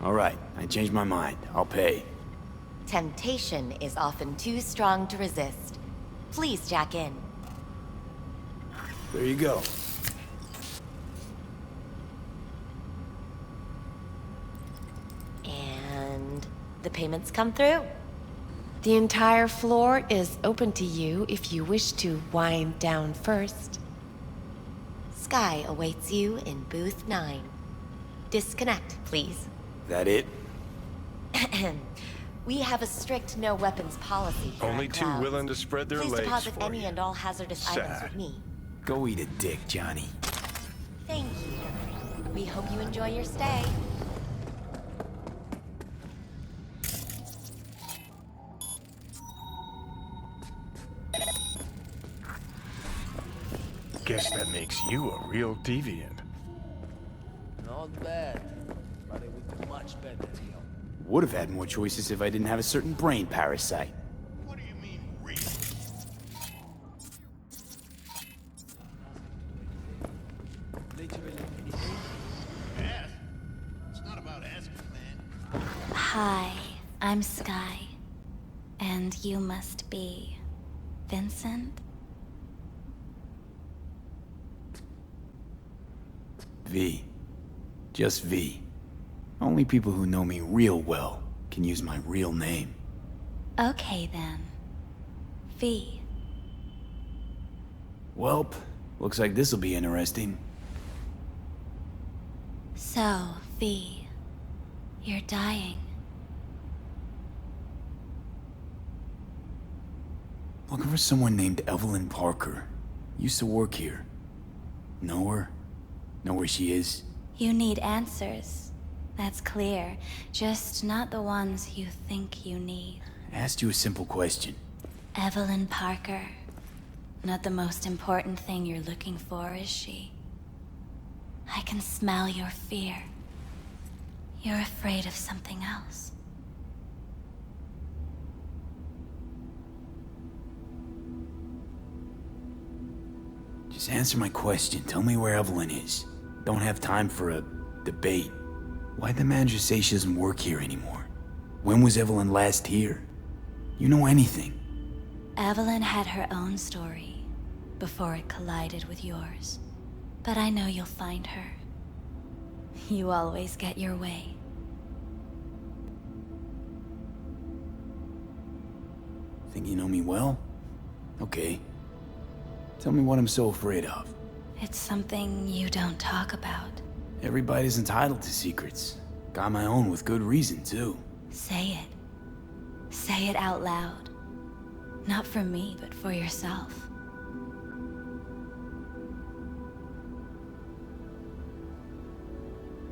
Alright, I changed my mind. I'll pay. Temptation is often too strong to resist. Please jack in. There you go. And the payments come through. The entire floor is open to you if you wish to wind down first. Sky awaits you in booth 9. Disconnect, please. That it? We have a strict no weapons policy here Only at two Clouds. willing to spread their Please legs deposit for any you. and all hazardous items with me. Go eat a dick, Johnny. Thank you. We hope you enjoy your stay. Guess that makes you a real deviant. Not bad, but it would be much better here. Would have had more choices if I didn't have a certain brain parasite. What do you mean, real? Literally anything? Ask? It's not about asking, man. Hi, I'm Sky. And you must be Vincent? V. Just V. Only people who know me real well can use my real name. Okay then. V. Welp, looks like this'll be interesting. So, V. You're dying. Looking for someone named Evelyn Parker. Used to work here. Know her? Know where she is? You need answers. That's clear. Just not the ones you think you need. Asked you a simple question. Evelyn Parker. Not the most important thing you're looking for, is she? I can smell your fear. You're afraid of something else. Just answer my question. Tell me where Evelyn is. Don't have time for a debate. Why'd the manager say she doesn't work here anymore? When was Evelyn last here? You know anything? Evelyn had her own story before it collided with yours. But I know you'll find her. You always get your way. Think you know me well? Okay. Tell me what I'm so afraid of. It's something you don't talk about. Everybody's entitled to secrets. Got my own with good reason, too. Say it. Say it out loud. Not for me, but for yourself.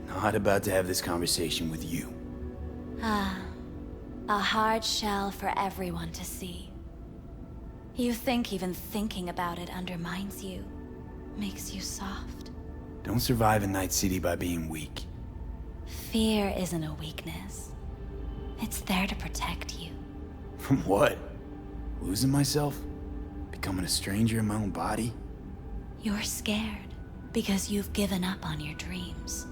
Not about to have this conversation with you. Ah, a hard shell for everyone to see. You think even thinking about it undermines you, makes you soft. Don't survive in Night City by being weak. Fear isn't a weakness. It's there to protect you. From what? Losing myself? Becoming a stranger in my own body? You're scared because you've given up on your dreams.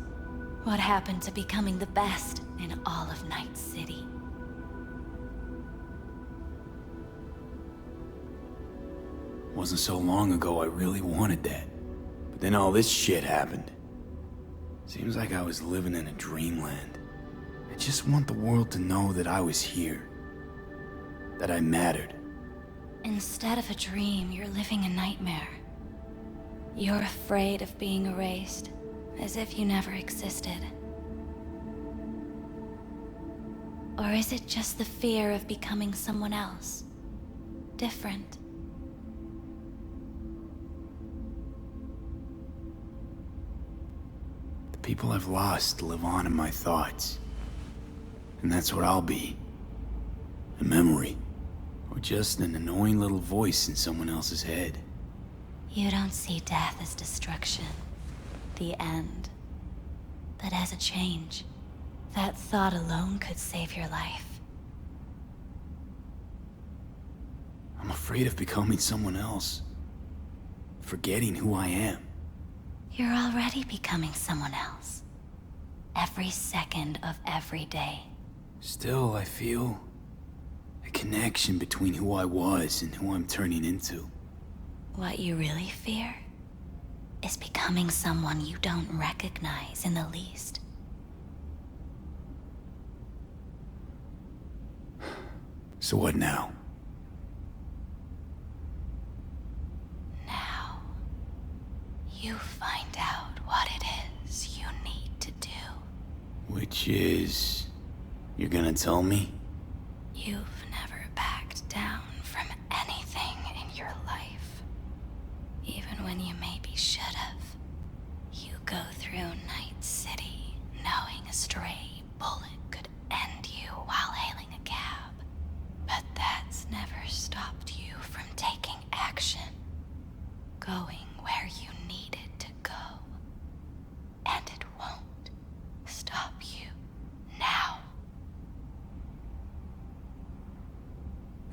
What happened to becoming the best in all of Night City? Wasn't so long ago I really wanted that. But then all this shit happened. Seems like I was living in a dreamland. I just want the world to know that I was here. That I mattered. Instead of a dream, you're living a nightmare. You're afraid of being erased, as if you never existed. Or is it just the fear of becoming someone else? Different? The people I've lost live on in my thoughts. And that's what I'll be. A memory. Or just an annoying little voice in someone else's head. You don't see death as destruction, the end, but as a change. That thought alone could save your life. I'm afraid of becoming someone else. Forgetting who I am. You're already becoming someone else. Every second of every day. Still, I feel a connection between who I was and who I'm turning into. What you really fear is becoming someone you don't recognize in the least. So what now? Now, you find out what it is you need to do. Which is... You're gonna tell me? You've never backed down from anything in your life. Even when you maybe should have. You go through Night City knowing a stray bullet could end you while hailing a cab. But that's never stopped you from taking action. Going where you needed to go. And it won't stop you now.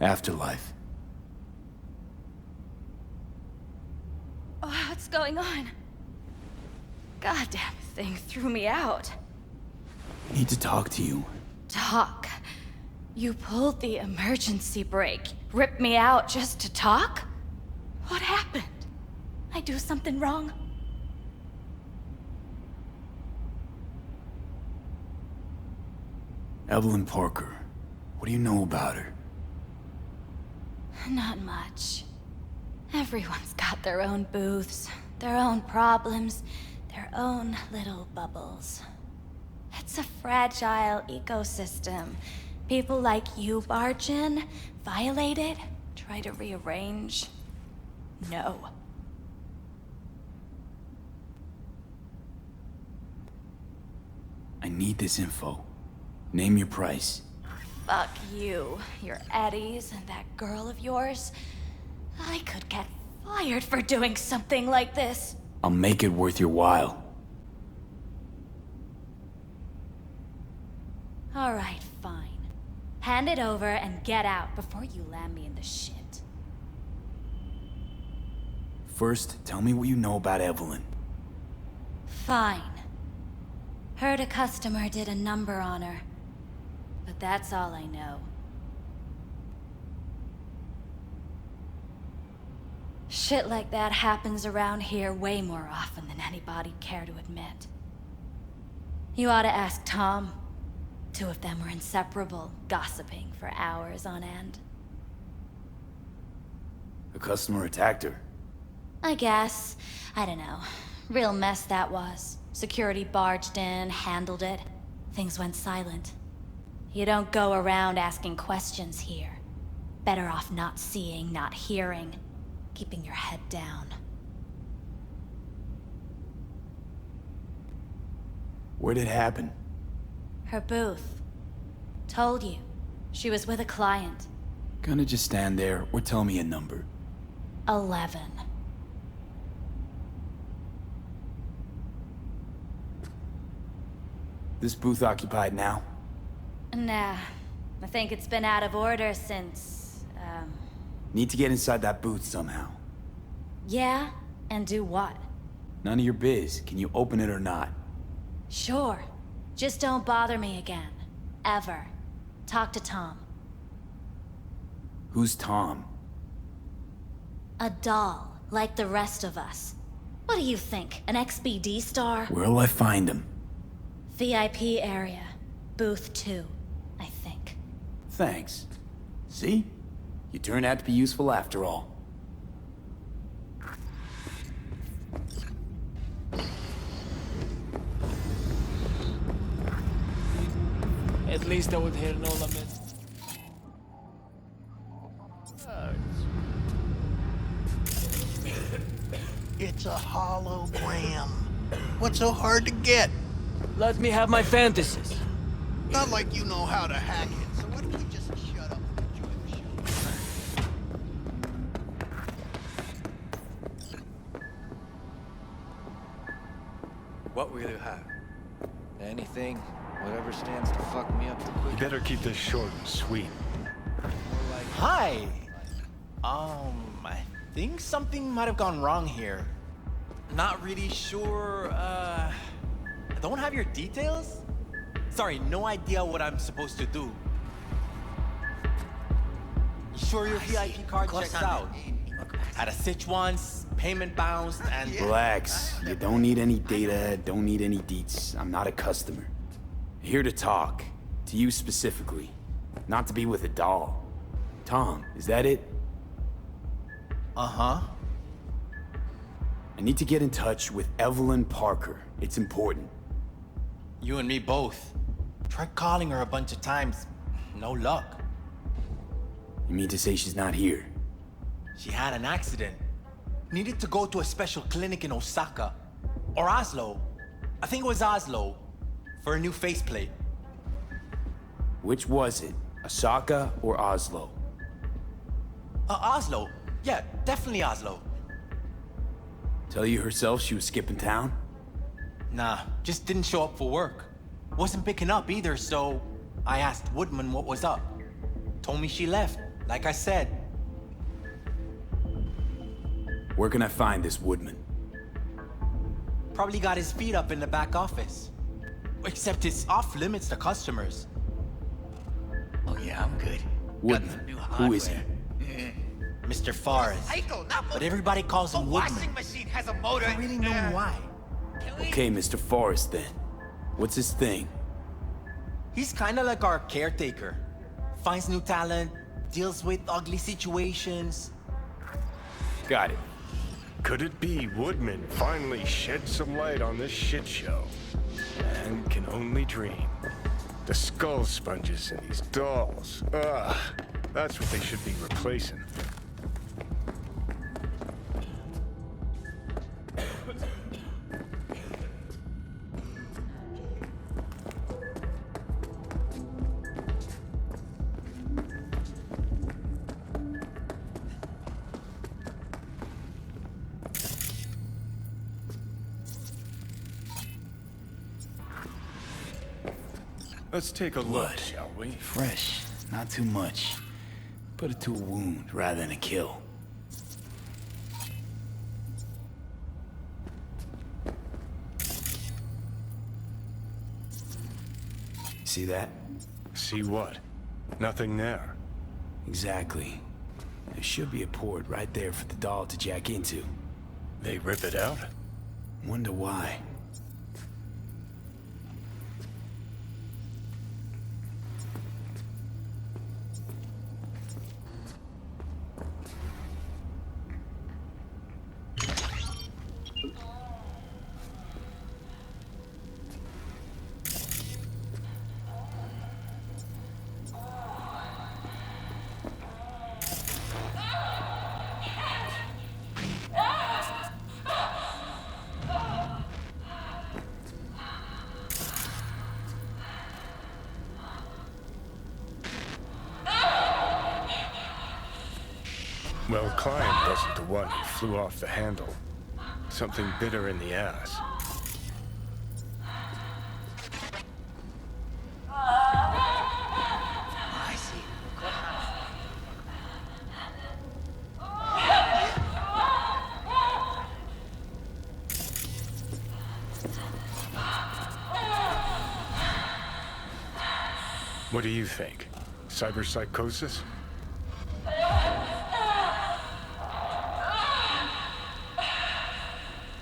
Afterlife. Oh, what's going on? Goddamn thing threw me out. Need to talk to you. Talk? You pulled the emergency brake, ripped me out just to talk? What happened? I do something wrong? Evelyn Parker. What do you know about her? Not much. Everyone's got their own booths, their own problems, their own little bubbles. It's a fragile ecosystem. People like you barge in, violate it, try to rearrange. No. I need this info. Name your price. Fuck you, your Eddies, and that girl of yours. I could get fired for doing something like this. I'll make it worth your while. All right, fine. Hand it over and get out before you land me in the shit. First, tell me what you know about Evelyn. Fine. Heard a customer did a number on her. But that's all I know. Shit like that happens around here way more often than anybody'd care to admit. You ought to ask Tom. Two of them were inseparable, gossiping for hours on end. A customer attacked her. I guess. I don't know. Real mess that was. Security barged in, handled it. Things went silent. You don't go around asking questions here. Better off not seeing, not hearing. Keeping your head down. Where'd it happen? Her booth. Told you. She was with a client. Gonna just stand there or tell me a number. 11. This booth occupied now? Nah. I think it's been out of order since, Need to get inside that booth somehow. Yeah? And do what? None of your biz. Can you open it or not? Sure. Just don't bother me again. Ever. Talk to Tom. Who's Tom? A doll, like the rest of us. What do you think? An XBD star? Where'll I find him? VIP area. Booth 2, I think. Thanks. See? You turned out to be useful after all. At least I would hear no lament. It's a hologram. What's so hard to get? Let me have my fantasies. Not like you know how to hack it, so why don't we just shut up and enjoy the show? What will you have? Anything, whatever stands to fuck me up the You quickest. better keep this short and sweet. Hi! I think something might have gone wrong here. Not really sure, I don't have your details? Sorry, no idea what I'm supposed to do. You sure your VIP card checks out? Had a sitch once, payment bounced, and... Relax. You don't need any data, don't need any deets. I'm not a customer. Here to talk. To you specifically. Not to be with a doll. Tom, is that it? Uh-huh. I need to get in touch with Evelyn Parker. It's important. You and me both. Tried calling her a bunch of times. No luck. You mean to say she's not here? She had an accident. Needed to go to a special clinic in Osaka. Or Oslo. I think it was Oslo. For a new faceplate. Which was it? Osaka or Oslo? Oslo. Yeah, definitely Oslo. Tell you herself she was skipping town? Nah, just didn't show up for work. Wasn't picking up either, so I asked Woodman what was up. Told me she left, like I said. Where can I find this Woodman? Probably got his feet up in the back office. Except it's off limits to customers. Oh yeah, I'm good. Woodman. Who is he? Mr. Forrest. But everybody calls him Woodman. Washing machine has a motor. I don't really know why. Okay, Mr. Forrest then. What's his thing? He's kinda like our caretaker. Finds new talent, deals with ugly situations. Got it. Could it be Woodman finally shed some light on this shit show? Man can only dream. The skull sponges and these dolls. Ugh, that's what they should be replacing. Let's take a look, Blood. shall we? Fresh. Not too much. Put it to a wound rather than a kill. See that? See what? Nothing there. Exactly. There should be a port right there for the doll to jack into. They rip it out? Wonder why. Well, Client wasn't the one who flew off the handle. Something bit her in the ass. I see. What do you think? Cyberpsychosis?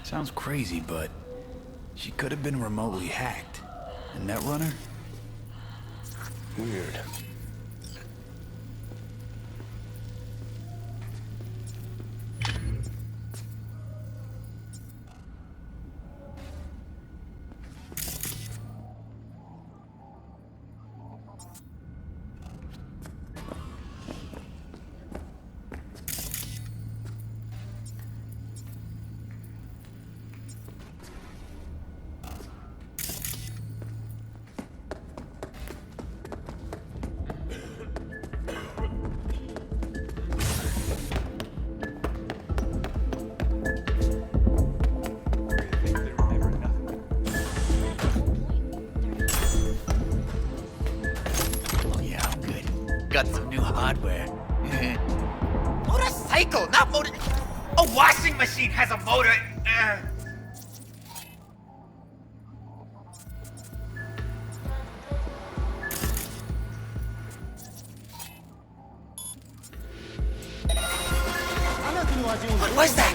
Sounds crazy, but she could have been remotely hacked. A netrunner? Weird. Oh yeah, I'm good. Got some new hardware. Motorcycle, not motor. A washing machine has a motor. What's that?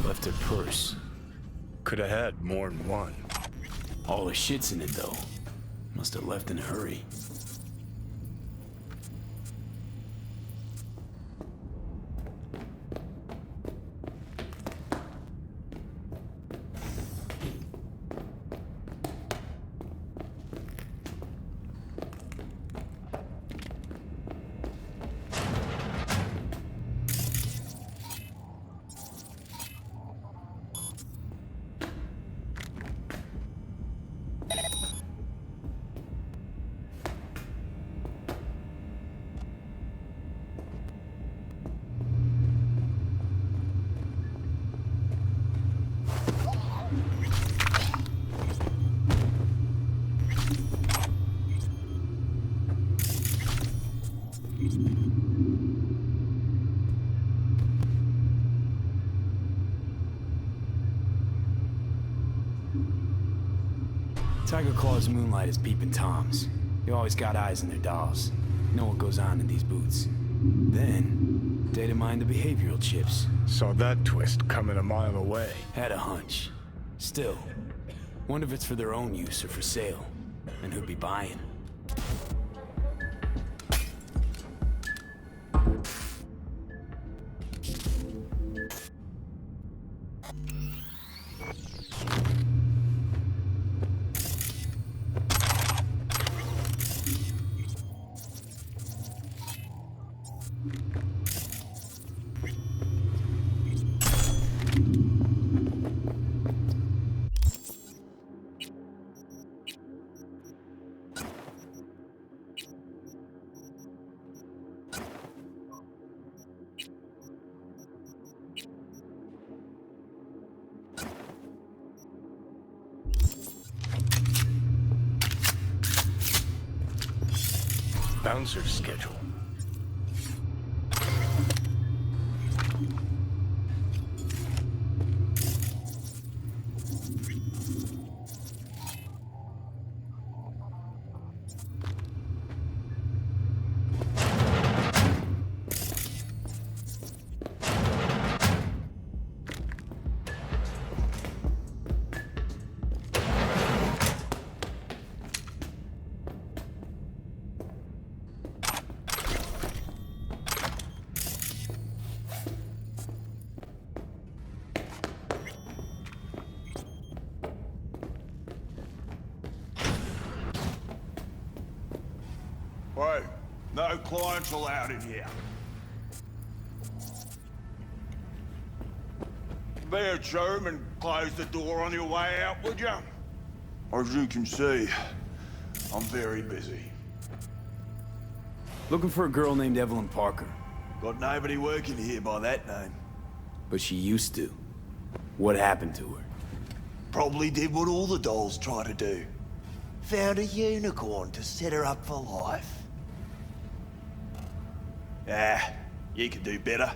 Left her purse. Could have had more than one. All the shit's in it, though. Must have left in a hurry. Tiger Claw's moonlight is peeping Toms. They always got eyes on their dolls. Know what goes on in these boots. Then, data mine the behavioral chips. Saw that twist coming a mile away. Had a hunch. Still, wonder if it's for their own use or for sale. And who'd be buying. Bouncer schedule. Wait, no clients allowed in here. Be a chum and close the door on your way out, would you? As you can see, I'm very busy. Looking for a girl named Evelyn Parker. Got nobody working here by that name. But she used to. What happened to her? Probably did what all the dolls try to do. Found a unicorn to set her up for life. Ah, you can do better.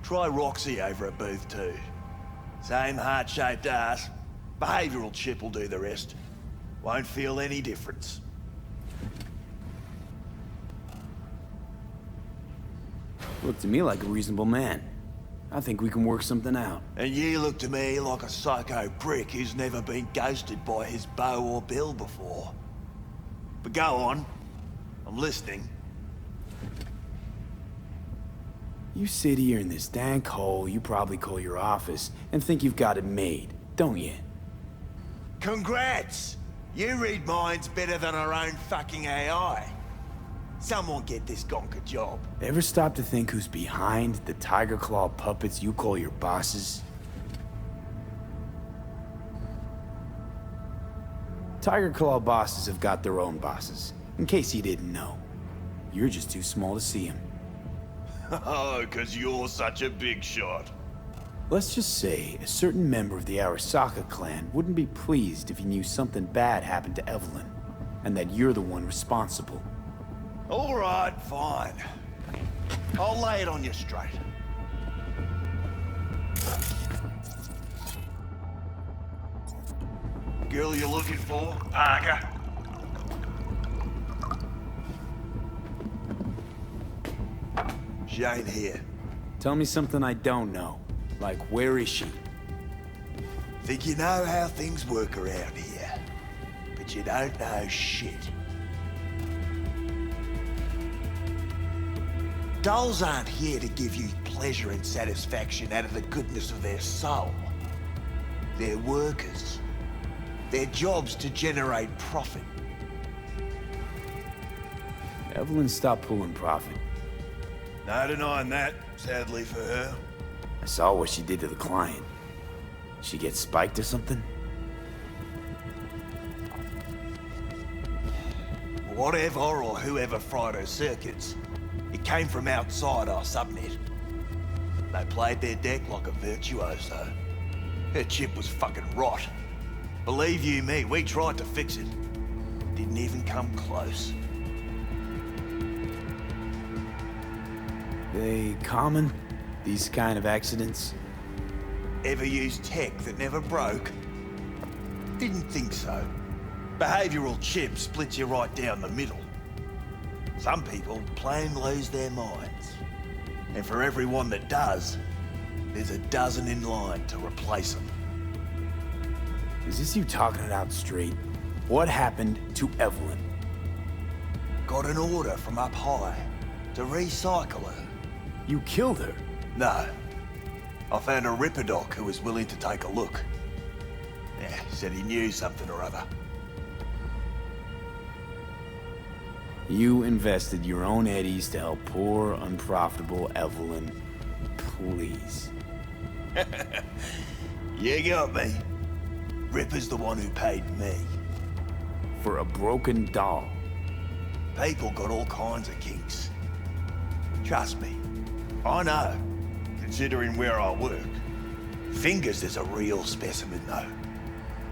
Try Roxy over at Booth 2. Same heart-shaped ass. Behavioral chip will do the rest. Won't feel any difference. Looked to me like a reasonable man. I think we can work something out. And you look to me like a psycho prick who's never been ghosted by his beau or bill before. But go on. I'm listening. You sit here in this dank hole you probably call your office and think you've got it made, don't you? Congrats! You read minds better than our own fucking AI. Someone get this gonk a job. Ever stop to think who's behind the tiger claw puppets you call your bosses? Tiger claw bosses have got their own bosses, in case you didn't know. You're just too small to see them. Oh, 'cause you're such a big shot. Let's just say a certain member of the Arasaka clan wouldn't be pleased if he knew something bad happened to Evelyn, and that you're the one responsible. All right, fine. I'll lay it on you straight. Girl you're looking for, Parker? She ain't here. Tell me something I don't know. Like, where is she? Think you know how things work around here, but you don't know shit. Dolls aren't here to give you pleasure and satisfaction out of the goodness of their soul. They're workers. Their job's to generate profit. Evelyn stopped pulling profit. No denying that, sadly for her. I saw what she did to the client. She get spiked or something? Whatever or whoever fried her circuits, it came from outside our subnet. They played their deck like a virtuoso. Her chip was fucking rot. Believe you me, we tried to fix it. Didn't even come close. They common? These kind of accidents? Ever used tech that never broke? Didn't think so. Behavioral chip splits you right down the middle. Some people plain lose their minds. And for everyone that does, there's a dozen in line to replace them. Is this you talking it out straight? What happened to Evelyn? Got an order from up high to recycle her. You killed her? No. I found a Ripper doc who was willing to take a look. Yeah, said he knew something or other. You invested your own eddies to help poor, unprofitable Evelyn. Please. You got me. Ripper's the one who paid me. For a broken doll. People got all kinds of kinks. Trust me, I know, considering where I work. Fingers is a real specimen, though.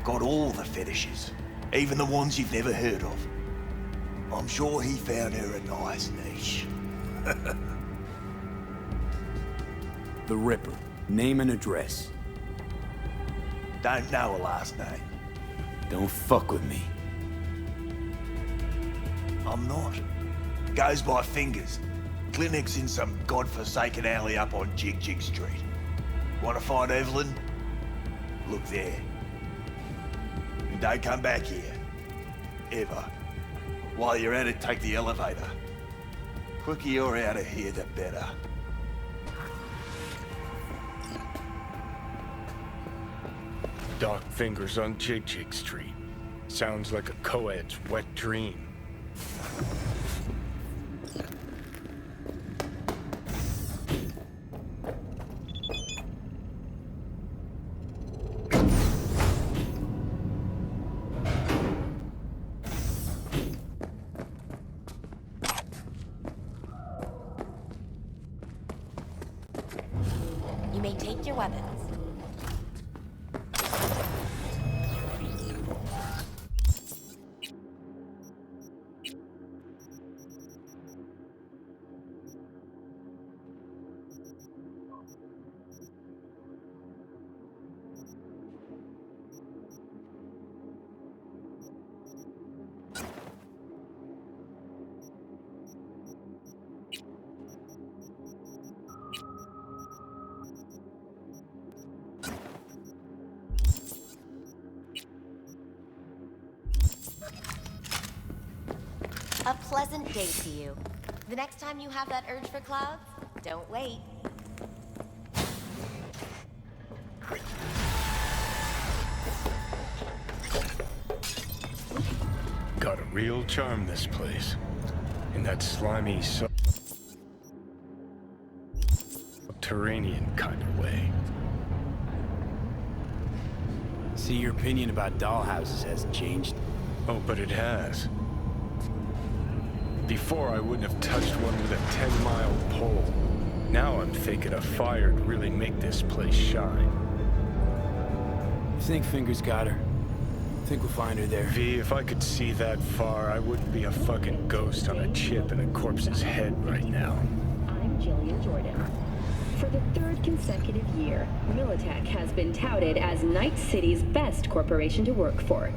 Got all the fetishes, even the ones you've never heard of. I'm sure he found her a nice niche. The Ripper. Name and address. Don't know her last name. Don't fuck with me. I'm not. Goes by Fingers. Clinic's in some godforsaken alley up on Jig Jig Street. Want to find Evelyn? Look there. And don't come back here. Ever. While you're at it, take the elevator. Quicker you're out of here, the better. Dark Fingers on Jig Jig Street. Sounds like a co-ed's wet dream. You may take your weapons. A pleasant day to you. The next time you have that urge for clouds, don't wait. Got a real charm, this place. In that slimy, subterranean kind of way. See, your opinion about dollhouses hasn't changed. Oh, but it has. Before, I wouldn't have touched one with a 10-mile pole. Now I'm thinking a fire'd really make this place shine. You think Fingers got her? Think we'll find her there? V, if I could see that far, I wouldn't be a fucking ghost on a chip in a corpse's head right now. I'm Jillian Jordan. For the third consecutive year, Militech has been touted as Night City's best corporation to work for.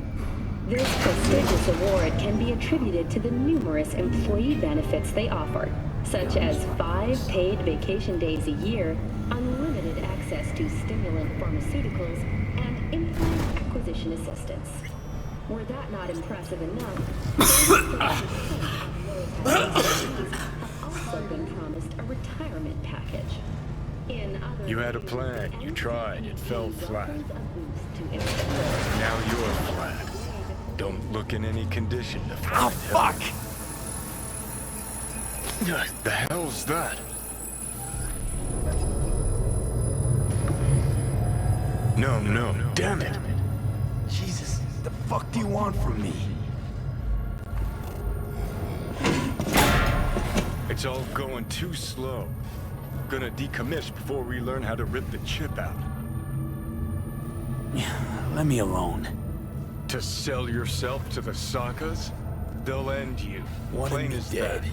This prestigious award can be attributed to the numerous employee benefits they offer, such as 5 paid vacation days a year, unlimited access to stimulant pharmaceuticals, and infinite acquisition assistance. Were that not impressive enough, 30% of Militech have also been promised a retirement package. You had a plan, you tried, it fell flat. Now you're flat. Don't look in any condition to find Oh, fuck! The hell's that? No, damn it! Jesus, the fuck do you want from me? It's all going too slow. Gonna decommiss before we learn how to rip the chip out. Let me alone. To sell yourself to the Sakas? They'll end you. Wanted me as dead. that.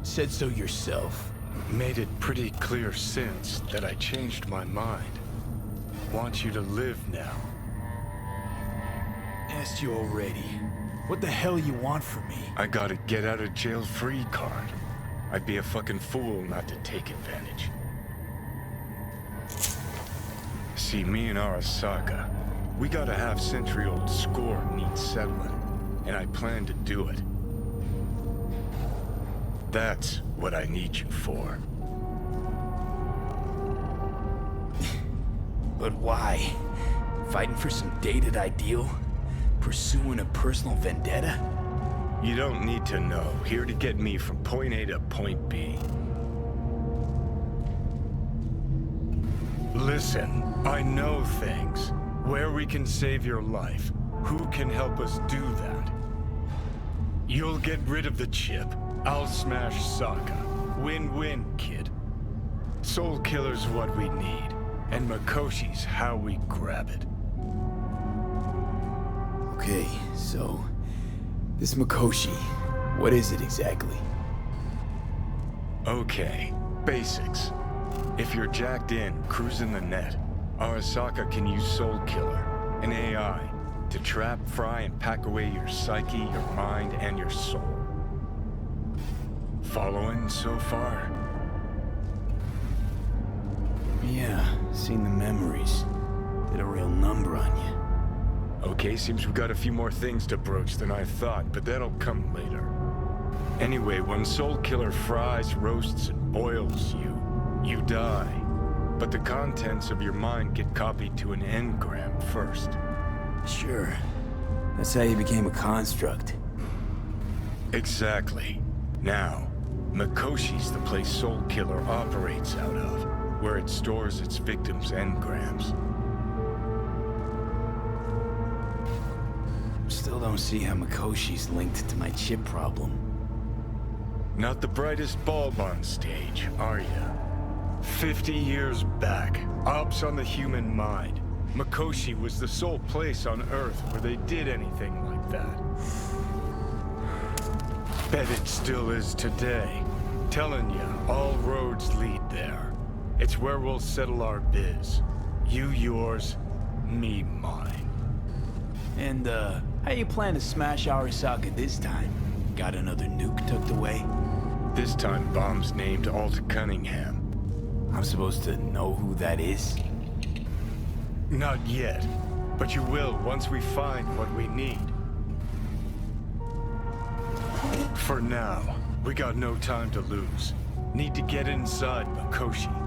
Said so yourself. Made it pretty clear since that I changed my mind. Want you to live now. Asked you already. What the hell you want from me? I got a get out of jail free card. I'd be a fucking fool not to take advantage. See, me and Arasaka, we got a half-century-old score needs settling, and I plan to do it. That's what I need you for. But why? Fighting for some dated ideal? Pursuing a personal vendetta? You don't need to know. Here to get me from point A to point B. Listen, I know things. Where we can save your life. Who can help us do that? You'll get rid of the chip. I'll smash Sokka. Win-win, kid. Soul Killer's what we need. And Mikoshi's how we grab it. Okay, so... this Mikoshi, what is it exactly? Okay, basics. If you're jacked in, cruising the net, Arasaka can use Soul Killer, an AI, to trap, fry, and pack away your psyche, your mind, and your soul. Following so far? Yeah, seen the memories. Did a real number on you. Okay, seems we've got a few more things to broach than I thought, but that'll come later. Anyway, when Soul Killer fries, roasts, and boils you, you die. But the contents of your mind get copied to an engram first. Sure. That's how you became a construct. Exactly. Now, Mikoshi's the place Soul Killer operates out of, where it stores its victims' engrams. Still don't see how Mikoshi's linked to my chip problem. Not the brightest bulb on stage, are ya? 50 years back, ops on the human mind. Mikoshi was the sole place on Earth where they did anything like that. Bet it still is today. Telling ya, all roads lead there. It's where we'll settle our biz. You yours, me mine. And, how you plan to smash Arasaka this time? Got another nuke tucked away? This time bomb's named Alt Cunningham. I'm supposed to know who that is? Not yet, but you will once we find what we need. For now, we got no time to lose. Need to get inside Makoshi.